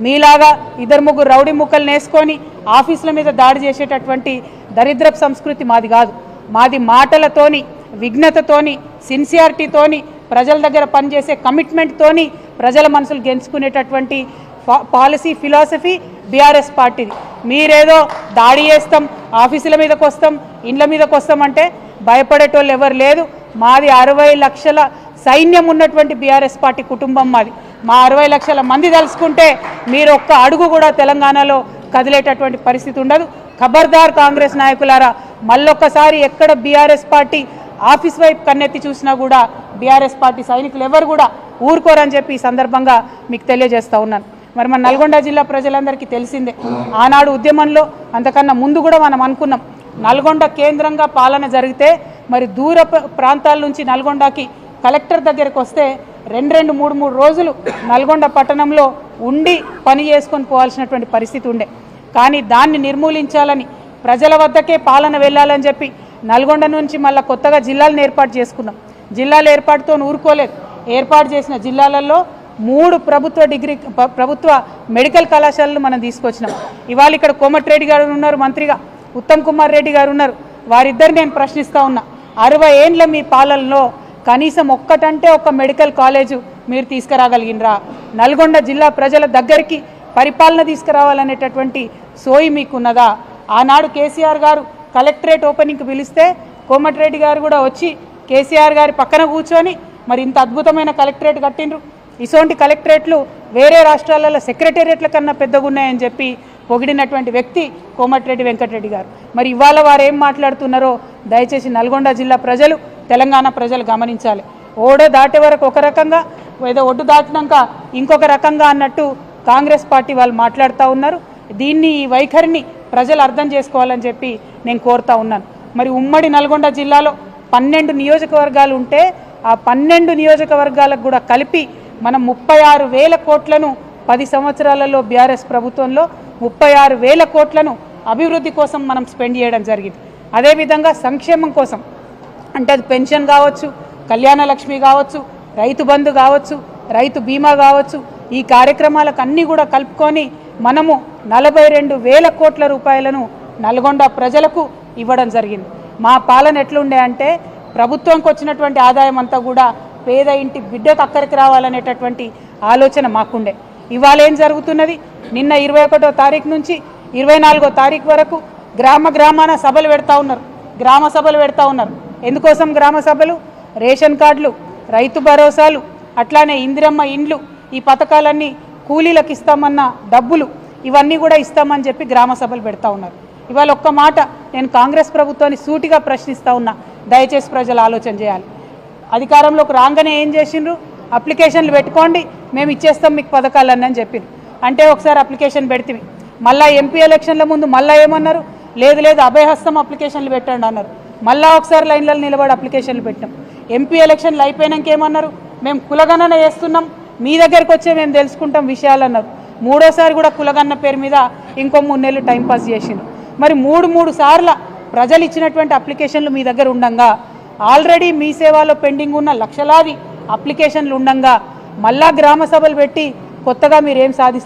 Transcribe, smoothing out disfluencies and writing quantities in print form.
మీలాగా ఇద్దరు ముగ్గురు రౌడీ ముక్కలు నేసుకొని ఆఫీసుల మీద దాడి చేసేటటువంటి దరిద్రపు సంస్కృతి మాది కాదు. మాది మాటలతోని, విఘ్నతతోని, సిన్సియారిటీతోని, ప్రజల దగ్గర పనిచేసే కమిట్మెంట్తోని ప్రజల మనసులు గెలుచుకునేటటువంటి పాలసీ ఫిలాసఫీ బీఆర్ఎస్ పార్టీది. మీరేదో దాడి చేస్తాం, ఆఫీసుల మీదకి వస్తాం, ఇండ్ల మీదకి వస్తామంటే భయపడేటోళ్ళు ఎవరు లేదు. మాది 60 లక్షల సైన్యం ఉన్నటువంటి బీఆర్ఎస్ పార్టీ కుటుంబం మాది. మా 60 లక్షల మంది తలుసుకుంటే మీరు ఒక్క అడుగు కూడా తెలంగాణలో కదిలేటటువంటి పరిస్థితి ఉండదు. ఖబర్దార్ కాంగ్రెస్ నాయకులారా, మళ్ళొక్కసారి ఎక్కడ బీఆర్ఎస్ పార్టీ ఆఫీస్ వైపు కన్నెత్తి చూసినా కూడా బీఆర్ఎస్ పార్టీ సైనికులు ఎవరు కూడా ఊరుకోరని చెప్పి ఈ సందర్భంగా మీకు తెలియజేస్తూ ఉన్నాను. మరి మన నల్గొండ జిల్లా ప్రజలందరికీ తెలిసిందే, ఆనాడు ఉద్యమంలో అంతకన్నా ముందు కూడా మనం అనుకున్నాం నల్గొండ కేంద్రంగా పాలన జరిగితే మరి దూర ప్రాంతాల నుంచి నల్గొండకి కలెక్టర్ దగ్గరికి వస్తే 2-3 రోజులు నల్గొండ పట్టణంలో ఉండి పని చేసుకొని పోవాల్సినటువంటి పరిస్థితి ఉండే. కానీ దాన్ని నిర్మూలించాలని, ప్రజల వద్దకే పాలన వెళ్ళాలని చెప్పి నల్గొండ నుంచి మళ్ళీ కొత్తగా జిల్లాలను ఏర్పాటు చేసుకున్నాం. జిల్లాల ఏర్పాటుతో ఊరుకోలేదు. ఏర్పాటు చేసిన జిల్లాలలో 3 ప్రభుత్వ మెడికల్ కళాశాలలు మనం తీసుకొచ్చినాం. ఇవాళ ఇక్కడ కోమటిరెడ్డి గారు ఉన్నారు మంత్రిగా, ఉత్తమ్ కుమార్ రెడ్డి గారు ఉన్నారు. వారిద్దరు నేను ప్రశ్నిస్తూ ఉన్నా, 60 ఏండ్ల మీ పాలనలో కనీసం ఒక్కటంటే ఒక మెడికల్ కాలేజు మీరు తీసుకురాగలిగినరా? నల్గొండ జిల్లా ప్రజల దగ్గరికి పరిపాలన తీసుకురావాలనేటటువంటి సోయి మీకున్నదా? ఆనాడు కేసీఆర్ గారు కలెక్టరేట్ ఓపెనింగ్కి పిలిస్తే కోమటిరెడ్డి గారు కూడా వచ్చి కేసీఆర్ గారి పక్కన కూర్చొని మరి ఇంత అద్భుతమైన కలెక్టరేట్ కట్టిండ్రు, ఇటువంటి కలెక్టరేట్లు వేరే రాష్ట్రాలలో సెక్రటేరియట్ల కన్నా పెద్దగా ఉన్నాయని చెప్పి పొగిడినటువంటి వ్యక్తి కోమటిరెడ్డి వెంకటరెడ్డి గారు. మరి ఇవాళ వారు ఏం మాట్లాడుతున్నారో దయచేసి నల్గొండ జిల్లా ప్రజలు, తెలంగాణ ప్రజలు గమనించాలి. ఓడో దాటే వరకు ఒక రకంగా, ఏదో ఒడ్డు దాటినాక ఇంకొక రకంగా అన్నట్టు కాంగ్రెస్ పార్టీ వాళ్ళు మాట్లాడుతూ ఉన్నారు. దీన్ని, ఈ వైఖరిని ప్రజలు అర్థం చేసుకోవాలని చెప్పి నేను కోరుతా ఉన్నాను. మరి ఉమ్మడి నల్గొండ జిల్లాలో 12 నియోజకవర్గాలు ఉంటే ఆ 12 నియోజకవర్గాలకు కూడా కలిపి మనం 36,000 కోట్లను 10 సంవత్సరాలలో బీఆర్ఎస్ ప్రభుత్వంలో 36,000 కోట్లను అభివృద్ధి కోసం మనం స్పెండ్ చేయడం జరిగింది. అదేవిధంగా సంక్షేమం కోసం, అంటే అది పెన్షన్ కావచ్చు, కళ్యాణ లక్ష్మి కావచ్చు, రైతు బంధు కావచ్చు, రైతు బీమా కావచ్చు, ఈ కార్యక్రమాలకు అన్నీ కూడా కలుపుకొని మనము 42,000 కోట్ల రూపాయలను నల్గొండ ప్రజలకు ఇవ్వడం జరిగింది. మా పాలన ఎట్లుండే అంటే ప్రభుత్వంకి వచ్చినటువంటి ఆదాయం అంతా కూడా పేద ఇంటి బిడ్డకు అక్కడికి రావాలనేటటువంటి ఆలోచన మాకుండే. ఇవాళ ఏం జరుగుతున్నది? నిన్న 21వ తారీఖు నుంచి 24వ తారీఖు వరకు గ్రామాన సభలు పెడతా ఉన్నారు, గ్రామ సభలు పెడతా ఉన్నారు. ఎందుకోసం గ్రామ సభలు? రేషన్ కార్డులు, రైతు భరోసాలు, అట్లానే ఇందిరమ్మ ఇండ్లు, ఈ పథకాలన్నీ కూలీలకు ఇస్తామన్న డబ్బులు ఇవన్నీ కూడా ఇస్తామని చెప్పి గ్రామ సభలు పెడతా ఉన్నారు. ఇవాళ ఒక్క మాట నేను కాంగ్రెస్ ప్రభుత్వాన్ని సూటిగా ప్రశ్నిస్తూ ఉన్నా, దయచేసి ప్రజలు ఆలోచన చేయాలి. అధికారంలోకి రాగానే ఏం చేసిండ్రు? అప్లికేషన్లు పెట్టుకోండి, మేము ఇచ్చేస్తాం మీకు పథకాలన్నీ అని చెప్పిండ్రు. అంటే ఒకసారి అప్లికేషన్ పెడితే మళ్ళీ ఎంపీ ఎలక్షన్ల ముందు మళ్ళీ ఏమన్నారు? లేదు అభయహస్తం అప్లికేషన్లు పెట్టండి అన్నారు. మళ్ళీ ఒకసారి లైన్లలో నిలబడి అప్లికేషన్లు పెట్టాం. ఎంపీ ఎలక్షన్లు అయిపోయినాక ఏమన్నారు? మేము కులగణన చేస్తున్నాం, మీ దగ్గరికి వచ్చే మేము తెలుసుకుంటాం విషయాలు అన్నారు. 3వసారి కూడా కులగణన పేరు మీద ఇంకో 3 నెలలు టైంపాస్ చేసిండ్రు. మరి 3 సార్ల ప్రజలు ఇచ్చినటువంటి అప్లికేషన్లు మీ దగ్గర ఉండంగా, ఆల్రెడీ మీ సేవలో పెండింగ్ ఉన్న లక్షలాది అప్లికేషన్లు ఉండంగా మళ్ళా గ్రామ సభలు పెట్టి కొత్తగా మీరు ఏం సాధిస్తారు?